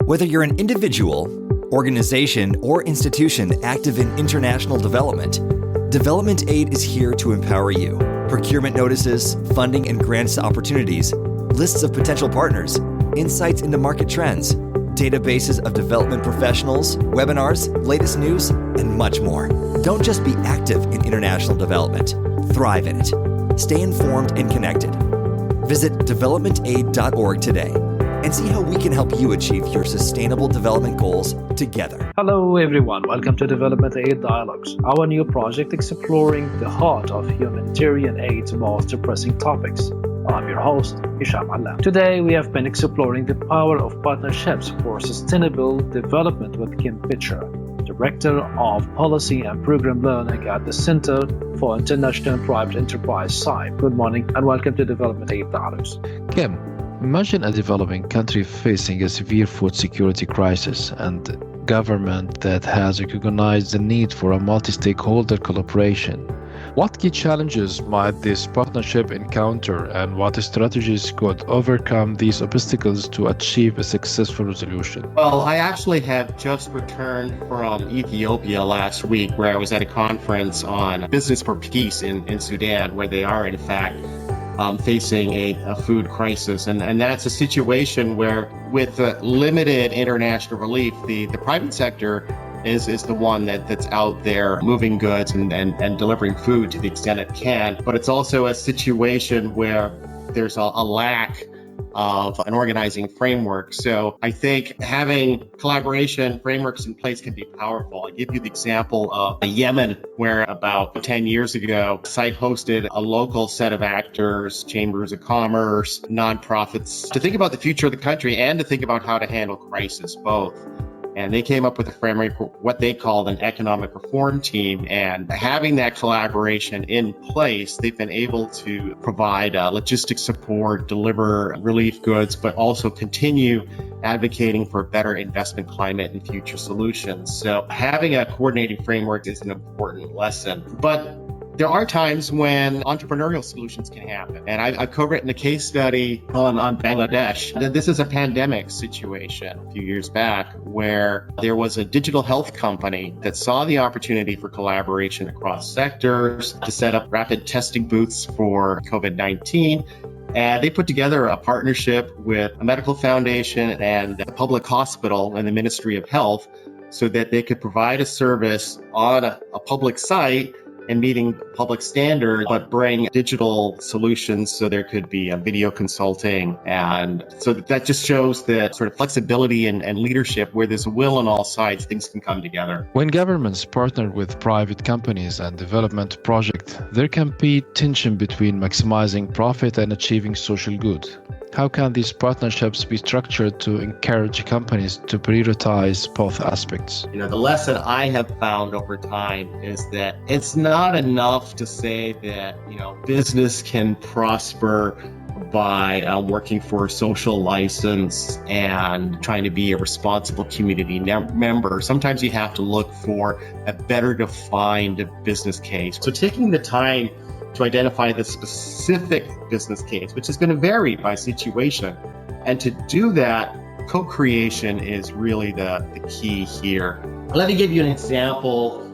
Whether you're an individual, organization, or institution active in international development, Development Aid is here to empower you. Procurement notices, funding and grants opportunities, lists of potential partners, insights into market trends, databases of development professionals, webinars, latest news, and much more. Don't just be active in international development, thrive in it. Stay informed and connected. Visit developmentaid.org today and see how we can help you achieve your sustainable development goals together. Hello everyone, welcome to Development Aid Dialogues, our new project exploring the heart of humanitarian aid's most pressing topics. I'm your host, Hisham Allah. Today we have been exploring the power of partnerships for sustainable development with Kim Bettcher, Director of Policy and Program Learning at the Center for International Private Enterprise, SIPE. Good morning and welcome to Development Aid Dialogues. Kim, imagine a developing country facing a severe food security crisis and a government that has recognized the need for a multi-stakeholder collaboration. What key challenges might this partnership encounter, and what strategies could overcome these obstacles to achieve a successful resolution? Well, I actually have just returned from Ethiopia last week, where I was at a conference on business for peace in Sudan, where they are in fact facing a food crisis. And that's a situation where with limited international relief, the private sector is the one that's out there moving goods and delivering food to the extent it can. But it's also a situation where there's a lack of an organizing framework. So I think having collaboration frameworks in place can be powerful. I'll give you the example of Yemen, where about 10 years ago, SIPE hosted a local set of actors, chambers of commerce, nonprofits, to think about the future of the country and to think about how to handle crisis, both. And they came up with a framework for what they called an economic reform team. And having that collaboration in place, they've been able to provide logistic support, deliver relief goods, but also continue advocating for a better investment climate and future solutions. So having a coordinating framework is an important lesson. But there are times when entrepreneurial solutions can happen. And I've co-written a case study on Bangladesh. This is a pandemic situation a few years back where there was a digital health company that saw the opportunity for collaboration across sectors to set up rapid testing booths for COVID-19. And they put together a partnership with a medical foundation and a public hospital and the Ministry of Health so that they could provide a service on a public site and meeting public standards, but bring digital solutions so there could be a video consulting. And so that just shows that sort of flexibility and leadership, where there's a will on all sides, things can come together. When governments partner with private companies and development projects, there can be tension between maximizing profit and achieving social good. How can these partnerships be structured to encourage companies to prioritize both aspects? The lesson I have found over time is that it's not enough to say that, business can prosper by working for a social license and trying to be a responsible community member. Sometimes you have to look for a better defined business case. So taking the time to identify the specific business case, which is going to vary by situation. And to do that, co-creation is really the key here. Let me give you an example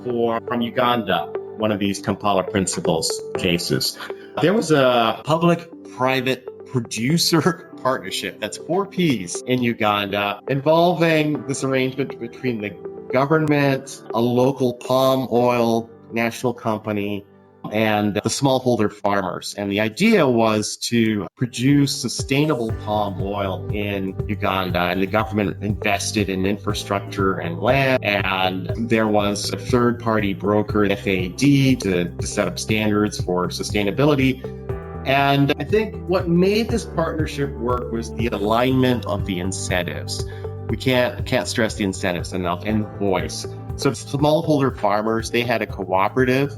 from Uganda, one of these Kampala Principles cases. There was a public-private producer partnership, that's 4 Ps in Uganda, involving this arrangement between the government, a local palm oil national company, and the smallholder farmers. And the idea was to produce sustainable palm oil in Uganda. And the government invested in infrastructure and land. And there was a third-party broker, FAD, to set up standards for sustainability. And I think what made this partnership work was the alignment of the incentives. We can't stress the incentives enough, and the voice. So smallholder farmers, they had a cooperative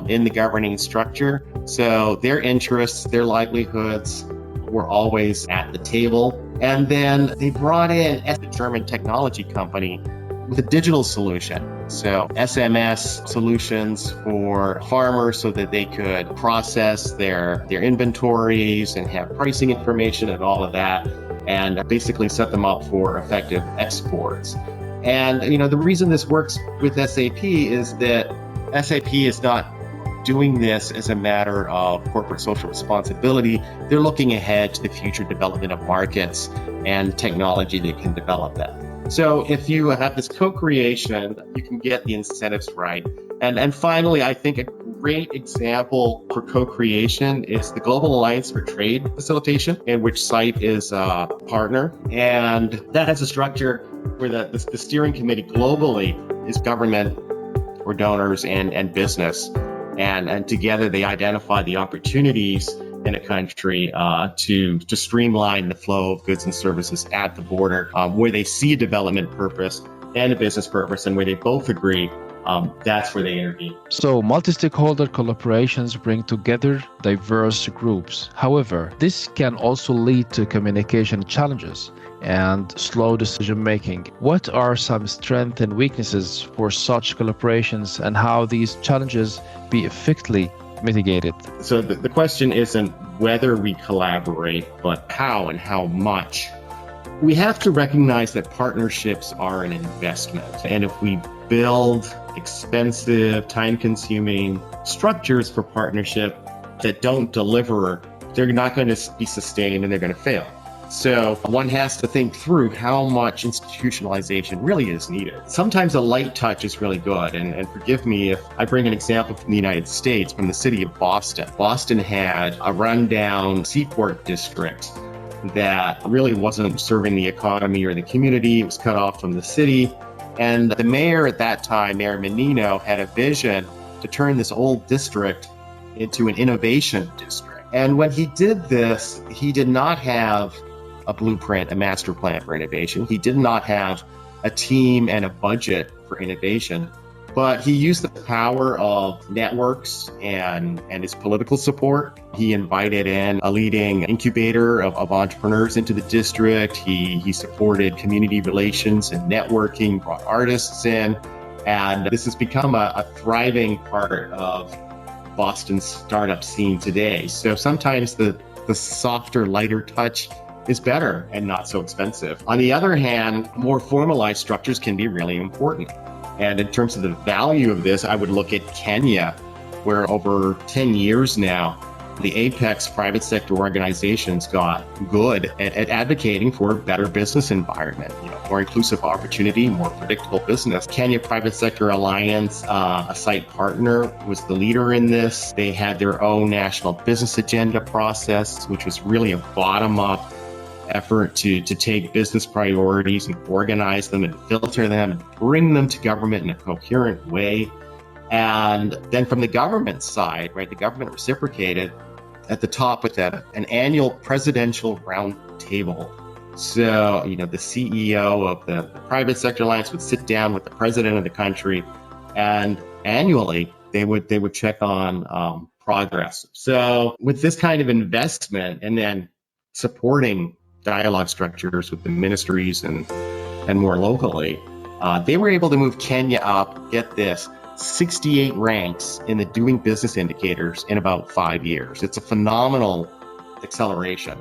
in the governing structure. So their interests, their livelihoods were always at the table. And then they brought in a German technology company with a digital solution. So SMS solutions for farmers so that they could process their inventories and have pricing information and all of that. and basically set them up for effective exports. And, the reason this works with SAP is that SAP is not doing this as a matter of corporate social responsibility. They're looking ahead to the future development of markets and technology that can develop that. So if you have this co-creation, you can get the incentives right. And finally, I think a great example for co-creation is the Global Alliance for Trade Facilitation, in which SITE is a partner. And that has a structure where the steering committee globally is government or donors and business. And together they identify the opportunities in a country to streamline the flow of goods and services at the border, where they see a development purpose and a business purpose, and where they both agree, that's where they intervene. So multi-stakeholder collaborations bring together diverse groups. However, this can also lead to communication challenges and slow decision-making. What are some strengths and weaknesses for such collaborations, and how these challenges be effectively mitigated? So the question isn't whether we collaborate, but how and how much. We have to recognize that partnerships are an investment. And if we build expensive, time-consuming structures for partnership that don't deliver, they're not going to be sustained and they're going to fail. So one has to think through how much institutionalization really is needed. Sometimes a light touch is really good. And forgive me if I bring an example from the United States, from the city of Boston. Boston had a rundown seaport district that really wasn't serving the economy or the community. It was cut off from the city. And the mayor at that time, Mayor Menino, had a vision to turn this old district into an innovation district. And when he did this, he did not have a blueprint, a master plan for innovation. He did not have a team and a budget for innovation, but he used the power of networks and his political support. He invited in a leading incubator of entrepreneurs into the district. He supported community relations and networking, brought artists in, and this has become a thriving part of Boston's startup scene today. So sometimes the softer, lighter touch is better and not so expensive. On the other hand, more formalized structures can be really important. And in terms of the value of this, I would look at Kenya, where over 10 years now, the apex private sector organizations got good at advocating for a better business environment, more inclusive opportunity, more predictable business. Kenya Private Sector Alliance, a SITE partner, was the leader in this. They had their own national business agenda process, which was really a bottom-up effort to take business priorities and organize them and filter them and bring them to government in a coherent way. And then from the government side, right, the government reciprocated at the top with an annual presidential roundtable. So, the CEO of the Private Sector Alliance would sit down with the president of the country, and annually they would check on progress. So with this kind of investment and then supporting dialogue structures with the ministries and more locally, they were able to move Kenya up, get this, 68 ranks in the doing business indicators in about 5 years. It's a phenomenal acceleration.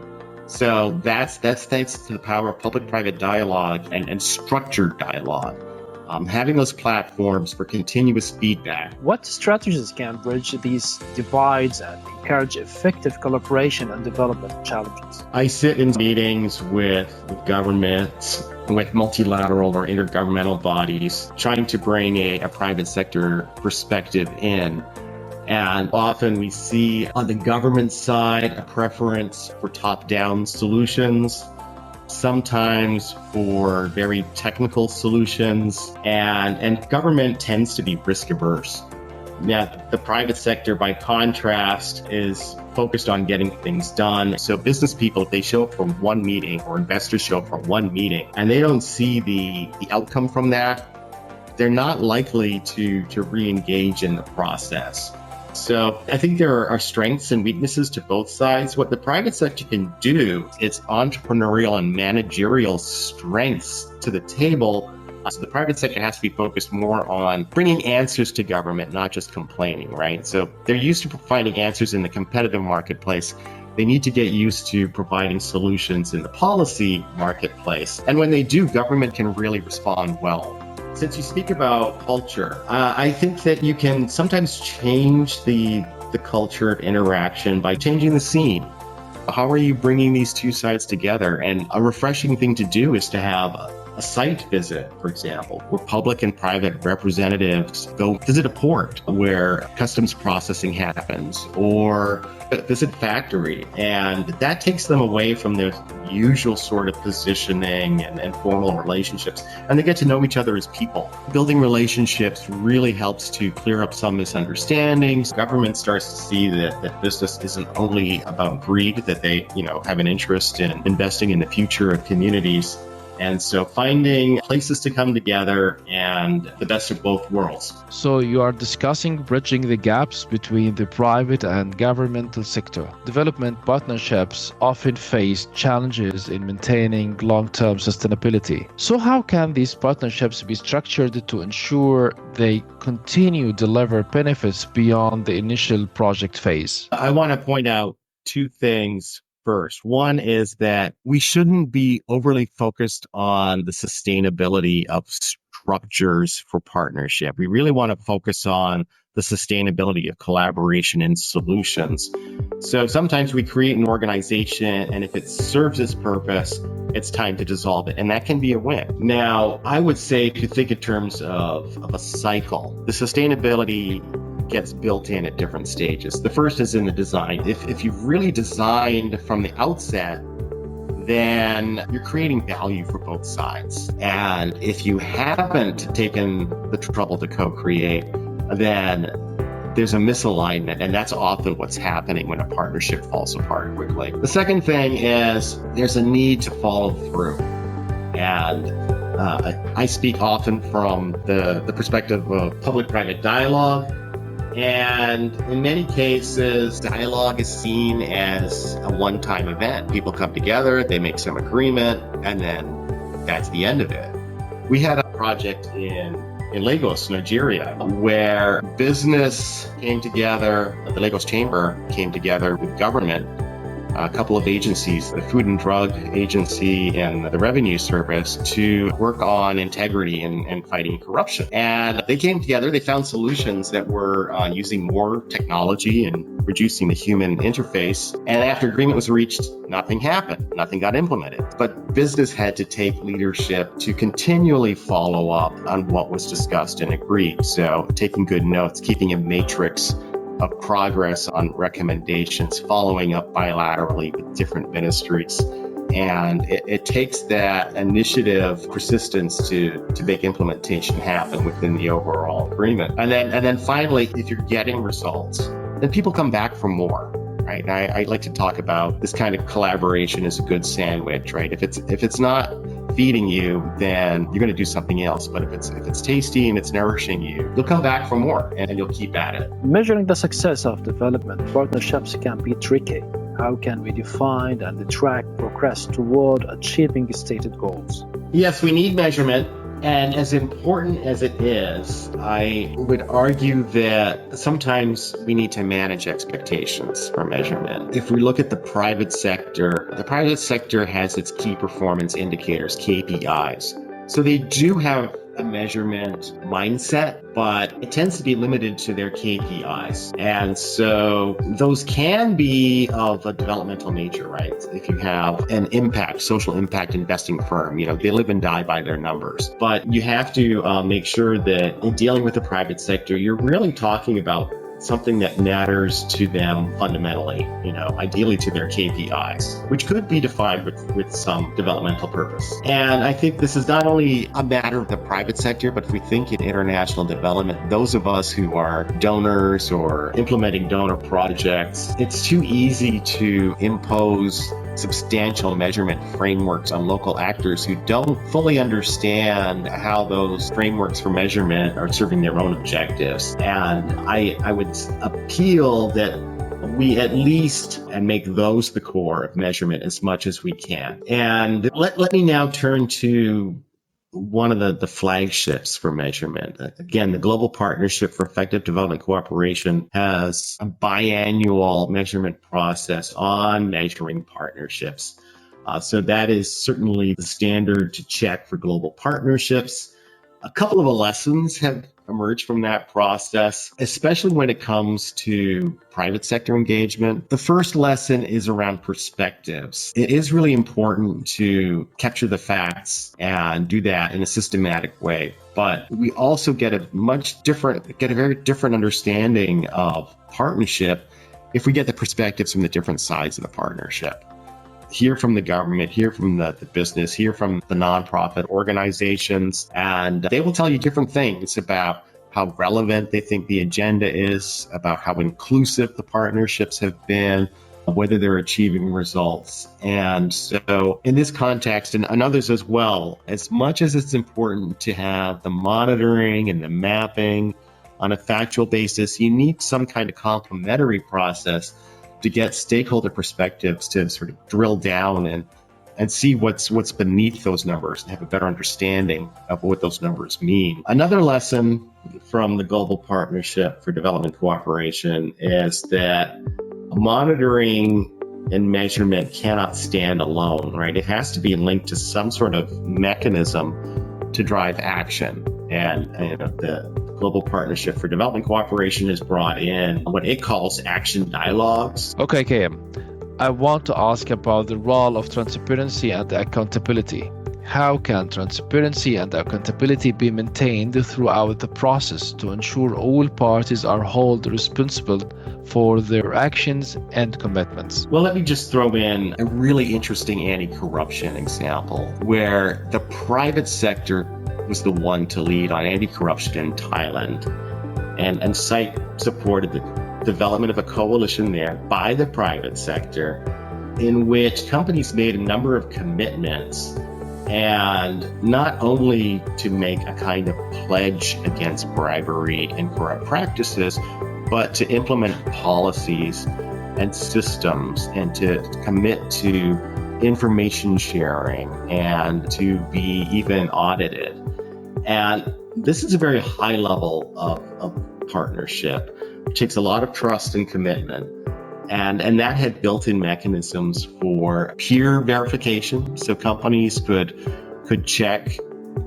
So that's thanks to the power of public-private dialogue and structured dialogue. Having those platforms for continuous feedback. What strategies can bridge these divides and encourage effective collaboration and development challenges? I sit in meetings with governments, with multilateral or intergovernmental bodies, trying to bring a private sector perspective in. And often we see on the government side a preference for top-down solutions, sometimes for very technical solutions, and government tends to be risk averse. Now, the private sector, by contrast, is focused on getting things done. So business people, if they show up for one meeting, or investors show up for one meeting, and they don't see the outcome from that, they're not likely to re-engage in the process. So I think there are strengths and weaknesses to both sides. What the private sector can do is entrepreneurial and managerial strengths to the table. So the private sector has to be focused more on bringing answers to government, not just complaining, right? So they're used to finding answers in the competitive marketplace. They need to get used to providing solutions in the policy marketplace. And when they do, government can really respond well. Since you speak about culture, I think that you can sometimes change the culture of interaction by changing the scene. How are you bringing these two sides together? And a refreshing thing to do is to have a site visit, for example, where public and private representatives go visit a port where customs processing happens, or visit factory. And that takes them away from their usual sort of positioning and formal relationships. And they get to know each other as people. Building relationships really helps to clear up some misunderstandings. Government starts to see that business isn't only about greed, that they, have an interest in investing in the future of communities. And so finding places to come together and the best of both worlds. So you are discussing bridging the gaps between the private and governmental sector. Development partnerships often face challenges in maintaining long-term sustainability. So how can these partnerships be structured to ensure they continue to deliver benefits beyond the initial project phase? I want to point out two things. First, one is that we shouldn't be overly focused on the sustainability of structures for partnership. We really want to focus on the sustainability of collaboration and solutions. So sometimes we create an organization, and if it serves its purpose, it's time to dissolve it. And that can be a win. Now, I would say to think in terms of a cycle. The sustainability gets built in at different stages. The first is in the design. If you've really designed from the outset, then you're creating value for both sides. And if you haven't taken the trouble to co-create, then there's a misalignment, and that's often what's happening when a partnership falls apart quickly. The second thing is there's a need to follow through. And I speak often from the perspective of public-private dialogue. And in many cases, dialogue is seen as a one-time event. People come together, they make some agreement, and then that's the end of it. We had a project in Lagos, Nigeria, where business came together, the Lagos Chamber came together with government, a couple of agencies, the Food and Drug Agency and the Revenue Service, to work on integrity and fighting corruption. And they came together, they found solutions that were using more technology and reducing the human interface. And after agreement was reached, nothing happened, nothing got implemented. But business had to take leadership to continually follow up on what was discussed and agreed. So taking good notes, keeping a matrix of progress on recommendations, following up bilaterally with different ministries. And it takes that initiative, persistence to make implementation happen within the overall agreement. And then finally, if you're getting results, then people come back for more. Right? And I like to talk about this kind of collaboration as a good sandwich, right? If it's not feeding you, then you're going to do something else. But if it's tasty and it's nourishing you, you'll come back for more and you'll keep at it. Measuring the success of development partnerships can be tricky. How can we define and track progress toward achieving stated goals? Yes, we need measurement. And as important as it is, I would argue that sometimes we need to manage expectations for measurement. If we look at the private sector has its key performance indicators, KPIs. So they do have a measurement mindset, but it tends to be limited to their KPIs. And so those can be of a developmental nature, right? If you have an social impact investing firm, they live and die by their numbers. But you have to make sure that in dealing with the private sector, you're really talking about something that matters to them fundamentally, ideally to their KPIs, which could be defined with some developmental purpose. And I think this is not only a matter of the private sector, but if we think in international development, those of us who are donors or implementing donor projects, it's too easy to impose substantial measurement frameworks on local actors who don't fully understand how those frameworks for measurement are serving their own objectives. And I would appeal that we at least make those the core of measurement as much as we can. And let me now turn to one of the flagships for measurement. Again, the Global Partnership for Effective Development Cooperation has a biannual measurement process on measuring partnerships. So that is certainly the standard to check for global partnerships. A couple of lessons have emerged from that process, especially when it comes to private sector engagement. The first lesson is around perspectives. It is really important to capture the facts and do that in a systematic way. But we also get a very different understanding of partnership if we get the perspectives from the different sides of the partnership. Hear from the government, hear from the business, hear from the nonprofit organizations, and they will tell you different things about how relevant they think the agenda is, about how inclusive the partnerships have been, whether they're achieving results. And so in this context, and others as well, as much as it's important to have the monitoring and the mapping on a factual basis, you need some kind of complementary process to get stakeholder perspectives to sort of drill down and see what's beneath those numbers and have a better understanding of what those numbers mean. Another lesson from the Global Partnership for Development Cooperation is that monitoring and measurement cannot stand alone, right? It has to be linked to some sort of mechanism to drive action. And the Global Partnership for Development Cooperation has brought in what it calls action dialogues. Okay, Kim, I want to ask about the role of transparency and accountability. How can transparency and accountability be maintained throughout the process to ensure all parties are held responsible for their actions and commitments? Well, let me just throw in a really interesting anti-corruption example where the private sector was the one to lead on anti-corruption in Thailand. And SITE supported the development of a coalition there by the private sector in which companies made a number of commitments, and not only to make a kind of pledge against bribery and corrupt practices, but to implement policies and systems and to commit to information sharing and to be even audited. And this is a very high level of partnership. It takes a lot of trust and commitment. And that had built-in mechanisms for peer verification. So companies could check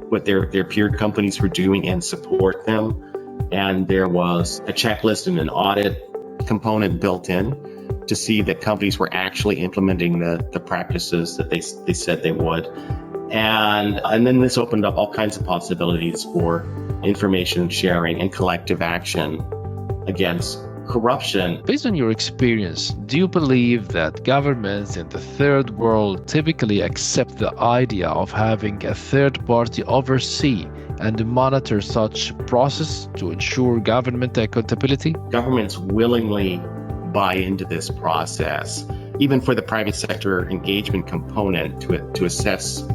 what their peer companies were doing and support them. And there was a checklist and an audit component built in to see that companies were actually implementing the practices that they said they would. And then this opened up all kinds of possibilities for information sharing and collective action against corruption. Based on your experience, do you believe that governments in the third world typically accept the idea of having a third party oversee and monitor such process to ensure government accountability? Governments willingly buy into this process, even for the private sector engagement component to assess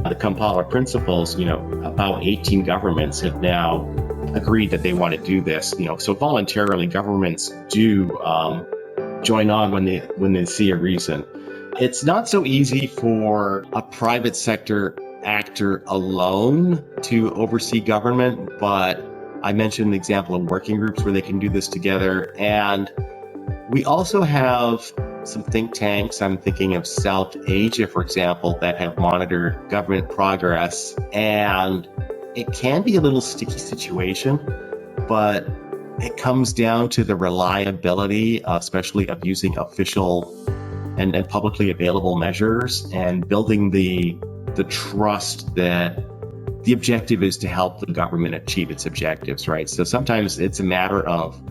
the Kampala principles. About 18 governments have now agreed that they want to do this. So voluntarily, governments do join on when they see a reason. It's not so easy for a private sector actor alone to oversee government, but I mentioned the example of working groups where they can do this together. And we also have some think tanks. I'm thinking of South Asia, for example, that have monitored government progress. And it can be a little sticky situation, but it comes down to the reliability, especially of using official and publicly available measures and building the trust that the objective is to help the government achieve its objectives, right? So sometimes it's a matter of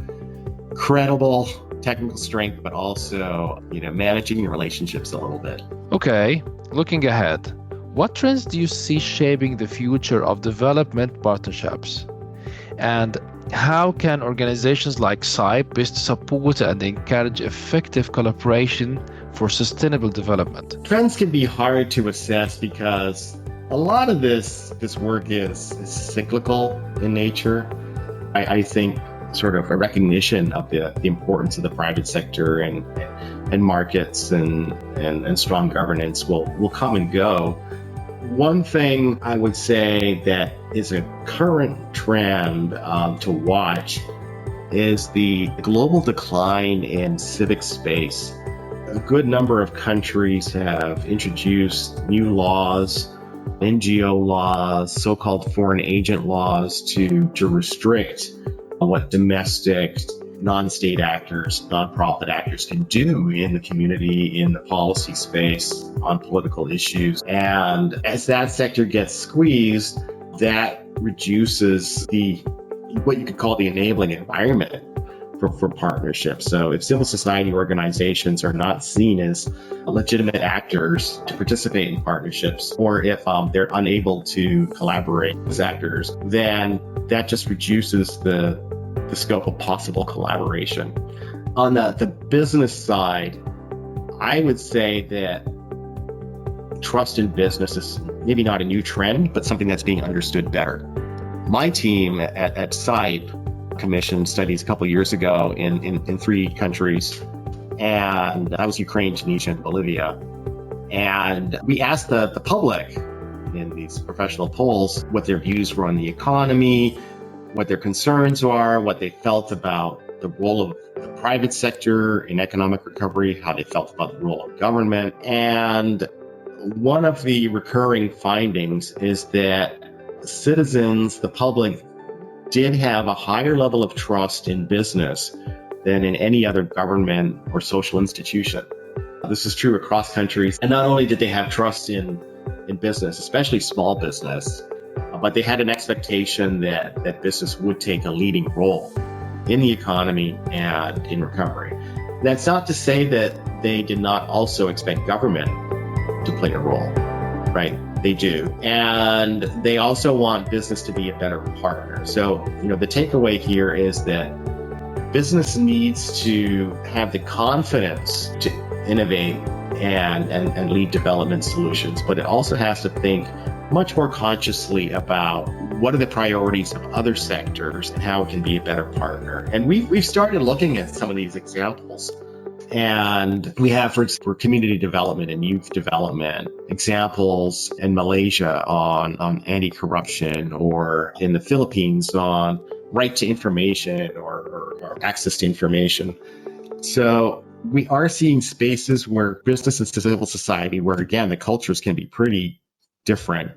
credible technical strength, but also, managing your relationships a little bit. Okay, looking ahead, what trends do you see shaping the future of development partnerships? And how can organizations like SITE best support and encourage effective collaboration for sustainable development? Trends can be hard to assess because a lot of this work is cyclical in nature. I think sort of a recognition of the importance of the private sector and markets and strong governance will come and go. One thing I would say that is a current trend to watch is the global decline in civic space. A good number of countries have introduced new laws, NGO laws, so-called foreign agent laws to restrict what domestic non-state actors, nonprofit actors can do in the community, in the policy space, on political issues. And as that sector gets squeezed, that reduces what you could call the enabling environment for partnerships. So if civil society organizations are not seen as legitimate actors to participate in partnerships, or if they're unable to collaborate as actors, then that just reduces the scope of possible collaboration. On the business side, I would say that trust in business is maybe not a new trend, but something that's being understood better. My team at SIPE commissioned studies a couple of years ago in 3 countries, and that was Ukraine, Tunisia, and Bolivia. And we asked the public in these professional polls what their views were on the economy, what their concerns are, what they felt about the role of the private sector in economic recovery, how they felt about the role of government. And one of the recurring findings is that citizens, the public, did have a higher level of trust in business than in any other government or social institution. This is true across countries. And not only did they have trust in business, especially small business, but they had an expectation that business would take a leading role in the economy and in recovery. That's not to say that they did not also expect government to play a role, right? They do. And they also want business to be a better partner. So, the takeaway here is that business needs to have the confidence to innovate and lead development solutions, but it also has to think much more consciously about what are the priorities of other sectors and how it can be a better partner. And we've started looking at some of these examples. And we have for community development and youth development examples in Malaysia on anti-corruption, or in the Philippines on right to information or access to information. So we are seeing spaces where business and civil society, where again, the cultures can be pretty different,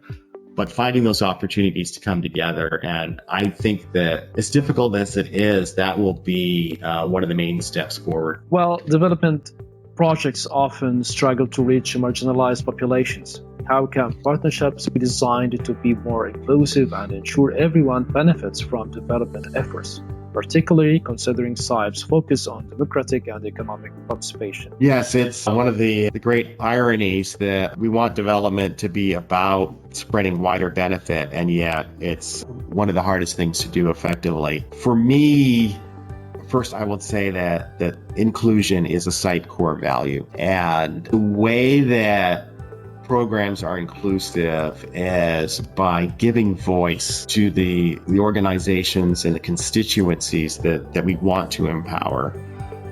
but finding those opportunities to come together. And I think that as difficult as it is, that will be one of the main steps forward. Well, development projects often struggle to reach marginalized populations. How can partnerships be designed to be more inclusive and ensure everyone benefits from development efforts, particularly considering SIPE's focus on democratic and economic participation? Yes, it's one of the great ironies that we want development to be about spreading wider benefit, and yet it's one of the hardest things to do effectively. For me, first, I would say that inclusion is a SIPE core value, and the way that programs are inclusive is by giving voice to the organizations and the constituencies that we want to empower.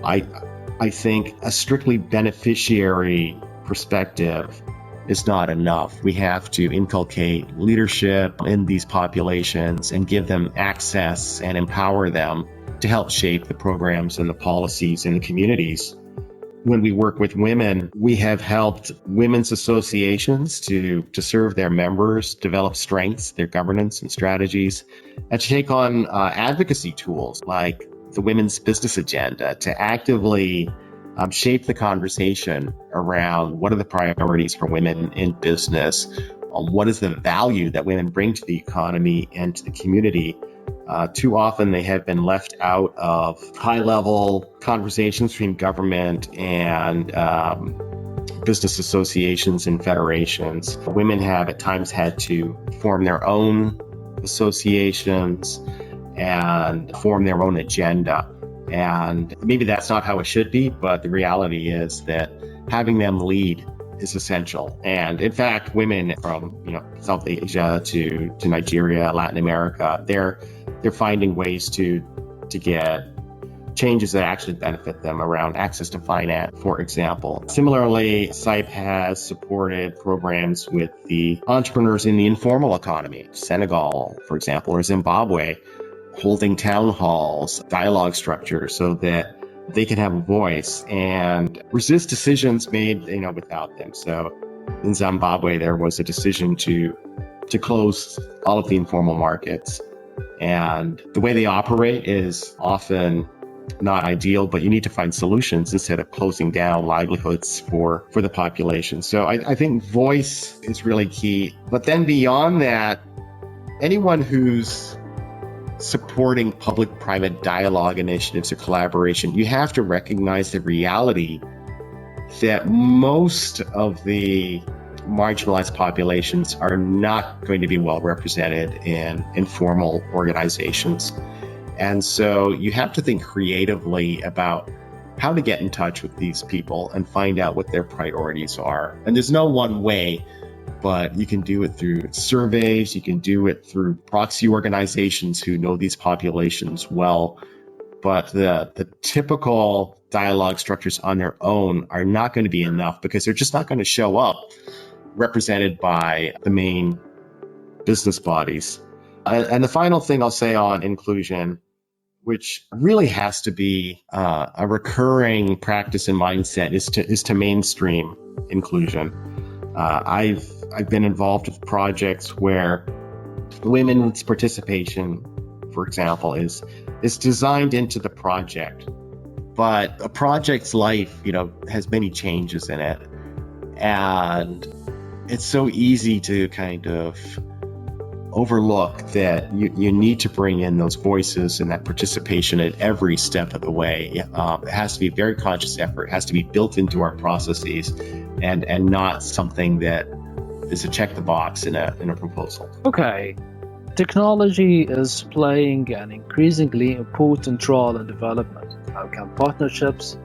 I think a strictly beneficiary perspective is not enough. We have to inculcate leadership in these populations and give them access and empower them to help shape the programs and the policies in the communities. When we work with women, we have helped women's associations to serve their members, develop strengths, their governance and strategies, and to take on advocacy tools like the Women's Business Agenda to actively shape the conversation around what are the priorities for women in business, what is the value that women bring to the economy and to the community. Too often they have been left out of high-level conversations between government and business associations and federations. Women have at times had to form their own associations and form their own agenda. And maybe that's not how it should be, but the reality is that having them lead is essential. And in fact, women from South Asia to Nigeria, Latin America, they're finding ways to get changes that actually benefit them around access to finance, for example. Similarly, SIPE has supported programs with the entrepreneurs in the informal economy, Senegal, for example, or Zimbabwe, holding town halls, dialogue structures so that they can have a voice and resist decisions made, without them. So in Zimbabwe, there was a decision to close all of the informal markets. And the way they operate is often not ideal, but you need to find solutions instead of closing down livelihoods for the population. So I think voice is really key. But then beyond that, anyone who's supporting public-private dialogue initiatives or collaboration, you have to recognize the reality that most of the marginalized populations are not going to be well represented in informal organizations. And so you have to think creatively about how to get in touch with these people and find out what their priorities are. And there's no one way, but you can do it through surveys, you can do it through proxy organizations who know these populations well. But the typical dialogue structures on their own are not going to be enough because they're just not going to show up represented by the main business bodies. And the final thing I'll say on inclusion, which really has to be a recurring practice and mindset, is to mainstream inclusion. I've been involved with projects where women's participation, for example, is designed into the project, but a project's life, has many changes in it, and it's so easy to kind of overlook that you need to bring in those voices and that participation at every step of the way. It has to be a very conscious effort. It has to be built into our processes and not something that is a check the box in a proposal. Okay. Technology is playing an increasingly important role in development. How can partnerships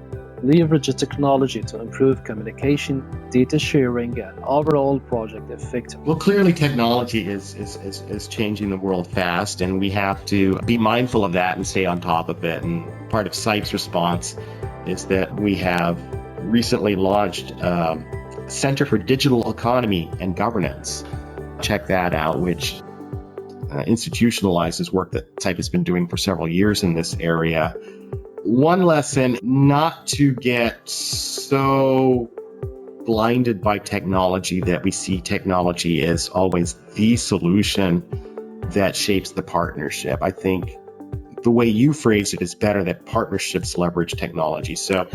leverage the technology to improve communication, data sharing, and overall project effectiveness? Well, clearly technology is changing the world fast, and we have to be mindful of that and stay on top of it. And part of SIPE's response is that we have recently launched Center for Digital Economy and Governance. Check that out, which institutionalizes work that SIPE has been doing for several years in this area. One lesson, not to get so blinded by technology that we see technology as always the solution that shapes the partnership. I think the way you phrase it is better, that partnerships leverage technology. So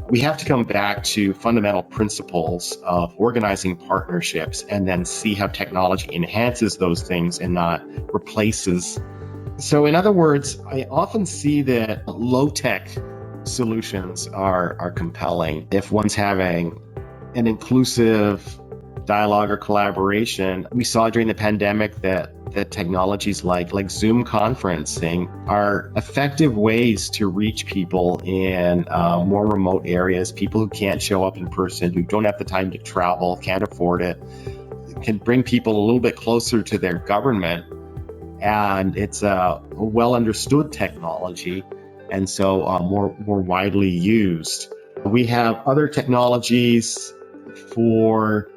we have to come back to fundamental principles of organizing partnerships and then see how technology enhances those things and not replaces. So in other words, I often see that low-tech solutions are compelling. If one's having an inclusive dialogue or collaboration, we saw during the pandemic that technologies like Zoom conferencing are effective ways to reach people in more remote areas, people who can't show up in person, who don't have the time to travel, can't afford it. It can bring people a little bit closer to their government. And it's a well understood technology, and so more widely used. We have other technologies for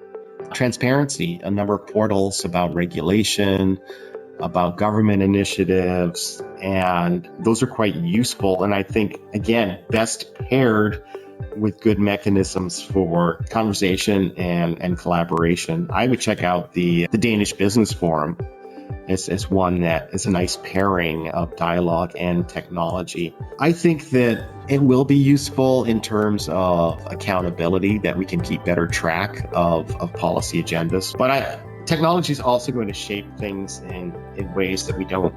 transparency, a number of portals about regulation, about government initiatives, and those are quite useful. And I think, again, best paired with good mechanisms for conversation and collaboration. I would check out the Danish Business Forum as one that is a nice pairing of dialogue and technology. I think that it will be useful in terms of accountability, that we can keep better track of policy agendas. But technology is also going to shape things in ways that we don't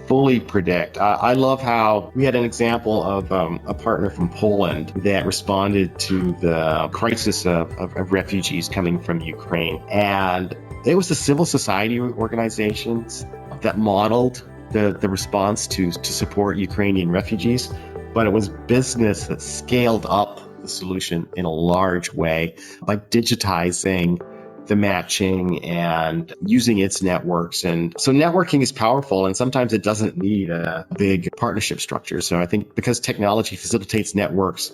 fully predict. I love how we had an example of a partner from Poland that responded to the crisis of refugees coming from Ukraine. And it was the civil society organizations that modeled the response to support Ukrainian refugees, but it was business that scaled up the solution in a large way by digitizing the matching and using its networks. And so networking is powerful, and sometimes it doesn't need a big partnership structure. So I think because technology facilitates networks,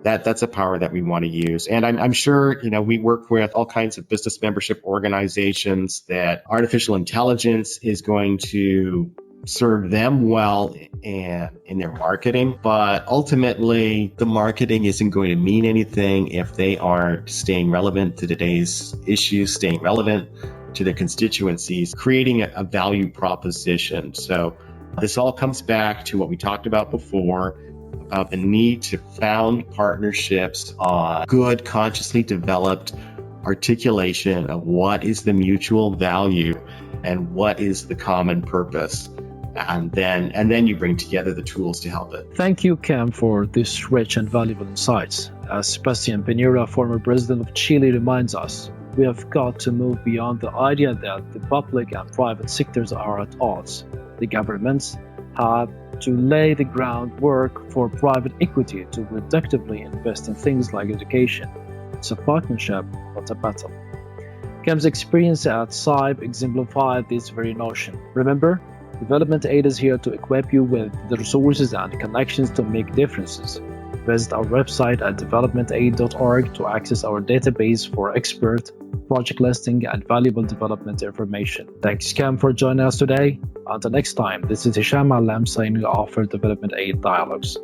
that's a power that we want to use. And I'm sure, we work with all kinds of business membership organizations that artificial intelligence is going to serve them well in their marketing. But ultimately, the marketing isn't going to mean anything if they aren't staying relevant to today's issues, staying relevant to their constituencies, creating a value proposition. So this all comes back to what we talked about before, about the need to found partnerships on good, consciously developed articulation of what is the mutual value and what is the common purpose. And then you bring together the tools to help it. Thank you, Kim, for this rich and valuable insights. As Sebastian Pinera, former president of Chile, reminds us, we have got to move beyond the idea that the public and private sectors are at odds. The governments have to lay the groundwork for private equity to productively invest in things like education. It's a partnership, not a battle. Kim's experience at SIBE exemplified this very notion. Remember, development aid is here to equip you with the resources and connections to make differences. Visit our website at developmentaid.org to access our database for expert, project listing, and valuable development information. Thanks, Kim, for joining us today. Until next time, this is Hisham Alam signing off for Development Aid Dialogues.